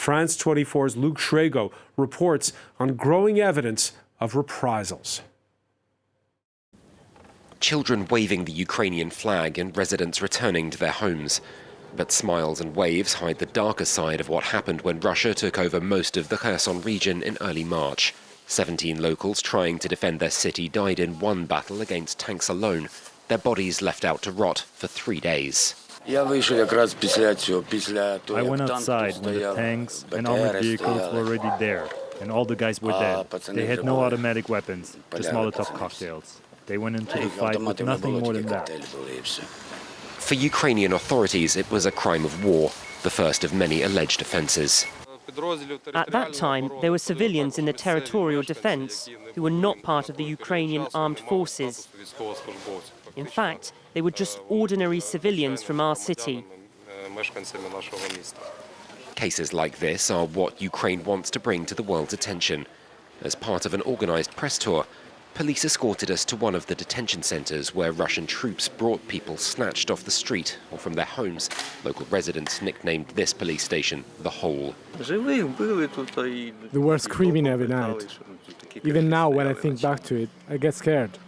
France 24's Luke Shrago reports on growing evidence of reprisals. Children waving the Ukrainian flag and residents returning to their homes. But smiles and waves hide the darker side of what happened when Russia took over most of the Kherson region in early March. 17 locals trying to defend their city died in one battle against tanks alone, their bodies left out to rot for 3 days. I went outside when the tanks and armored vehicles were already there, and all the guys were dead. They had no automatic weapons, just Molotov cocktails. They went into the fight with nothing more than that. For Ukrainian authorities, it was a crime of war, the first of many alleged offences. At that time, there were civilians in the territorial defence who were not part of the Ukrainian armed forces. In fact, they were just ordinary civilians from our city. Cases like this are what Ukraine wants to bring to the world's attention. As part of an organised press tour, police escorted us to one of the detention centres where Russian troops brought people snatched off the street or from their homes. Local residents nicknamed this police station the Hole. They were screaming every night. Even now, when I think back to it, I get scared.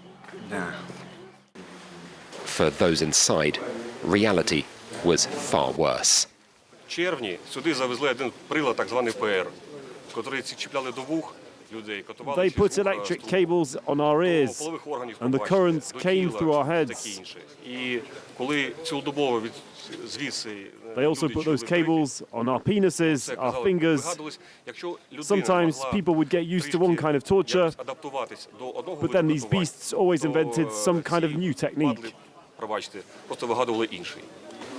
For those inside, reality was far worse. червні сюди завезли один прилад, так званий ПР, котрий ці чіпляли до вух. They put electric cables on our ears, and the currents came through our heads. They also put those cables on our penises, our fingers. Sometimes people would get used to one kind of torture, but then these beasts always invented some kind of new technique.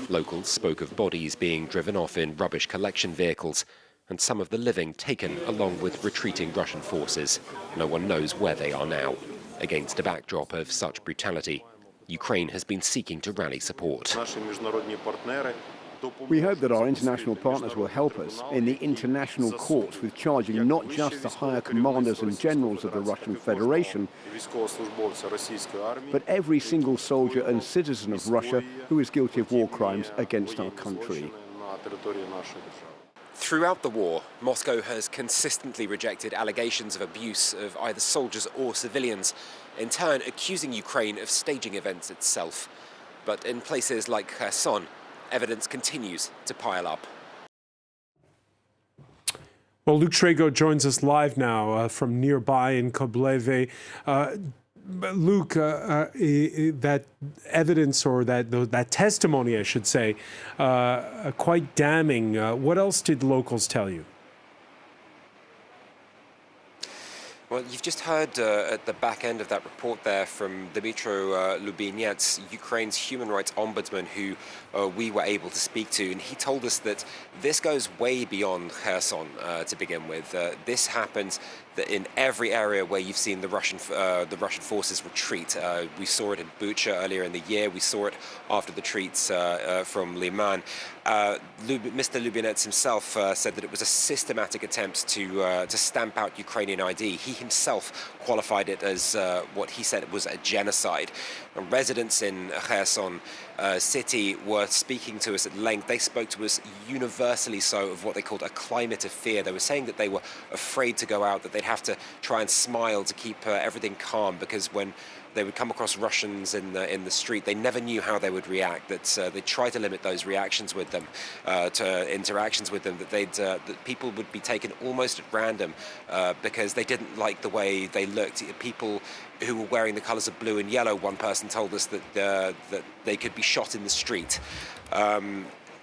Locals spoke of bodies being driven off in rubbish collection vehicles, and some of the living taken along with retreating Russian forces. No one knows where they are now. Against a backdrop of such brutality, Ukraine has been seeking to rally support. We hope that our international partners will help us in the international courts with charging not just the higher commanders and generals of the Russian Federation, but every single soldier and citizen of Russia who is guilty of war crimes against our country. Throughout the war, Moscow has consistently rejected allegations of abuse of either soldiers or civilians, in turn accusing Ukraine of staging events itself. But in places like Kherson, evidence continues to pile up. Well, Luke Shrago joins us live now from nearby in Kobleve. Luke, that evidence, or that testimony, I should say, quite damning. What else did locals tell you? Well, you've just heard at the back end of that report there from Dmytro Lubinets, Ukraine's human rights ombudsman, who we were able to speak to, and he told us that this goes way beyond Kherson to begin with. This happens in every area where you've seen the Russian forces retreat. We saw it in Bucha earlier in the year. We saw it after the retreats from Liman. Mr. Lubinets himself said that it was a systematic attempt to stamp out Ukrainian ID. He himself qualified it as what he said was a genocide. And residents in Kherson city were speaking to us at length. They spoke to us universally so of what they called a climate of fear. They were saying that they were afraid to go out, that they'd have to try and smile to keep everything calm, because when they would come across Russians in the street, they never knew how they would react. That they try to limit those reactions with them, to interactions with them. That people would be taken almost at random because they didn't like the way they looked. People who were wearing the colours of blue and yellow, one person told us that they could be shot in the street.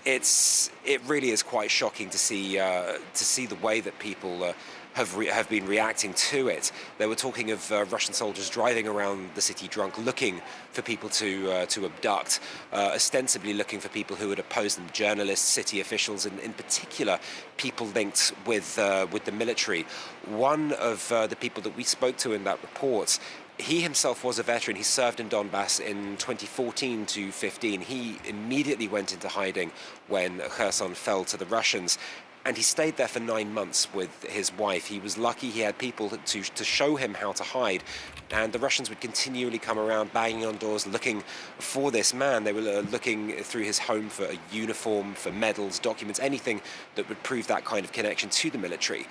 It really is quite shocking to see the way that people have been reacting to it. They were talking of Russian soldiers driving around the city drunk, looking for people to abduct, ostensibly looking for people who would oppose them, journalists, city officials, and in particular people linked with the military. One of the people that we spoke to in that report, he himself was a veteran. He served in Donbass in 2014 to 15. He immediately went into hiding when Kherson fell to the Russians. And he stayed there for 9 months with his wife. He was lucky he had people to show him how to hide. And the Russians would continually come around, banging on doors, looking for this man. They were looking through his home for a uniform, for medals, documents, anything that would prove that kind of connection to the military.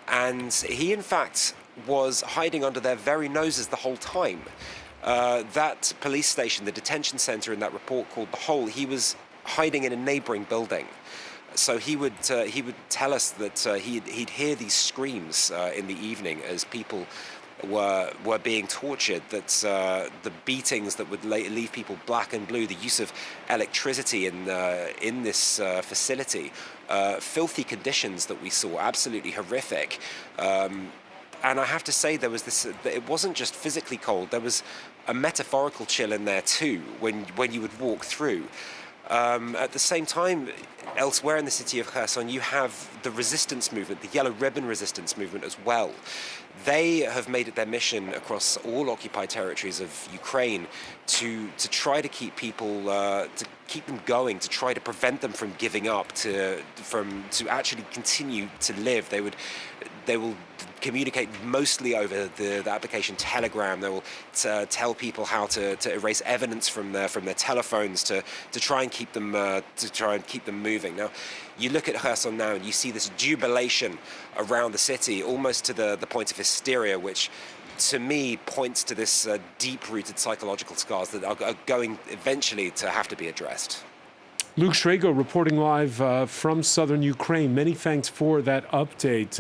And he, in fact, was hiding under their very noses the whole time. That police station, the detention center in that report called The Hole, he was hiding in a neighboring building. So he would tell us that he'd hear these screams in the evening as people were being tortured, that the beatings that would leave people black and blue, the use of electricity in this facility, filthy conditions that we saw, absolutely horrific. And I have to say, there was this. It wasn't just physically cold. There was a metaphorical chill in there too when you would walk through. At the same time, elsewhere in the city of Kherson, you have the resistance movement, the Yellow Ribbon resistance movement as well. They have made it their mission across all occupied territories of Ukraine to try to keep people, to keep them going, to try to prevent them from giving up, to actually continue to live. They will communicate mostly over the application Telegram. They will tell people how to erase evidence from their telephones to try and keep them moving. Now, you look at Kherson now and you see this jubilation around the city, almost to the point of hysteria, which to me points to this deep-rooted psychological scars that are going eventually to have to be addressed. Luke Shrago reporting live from southern Ukraine. Many thanks for that update.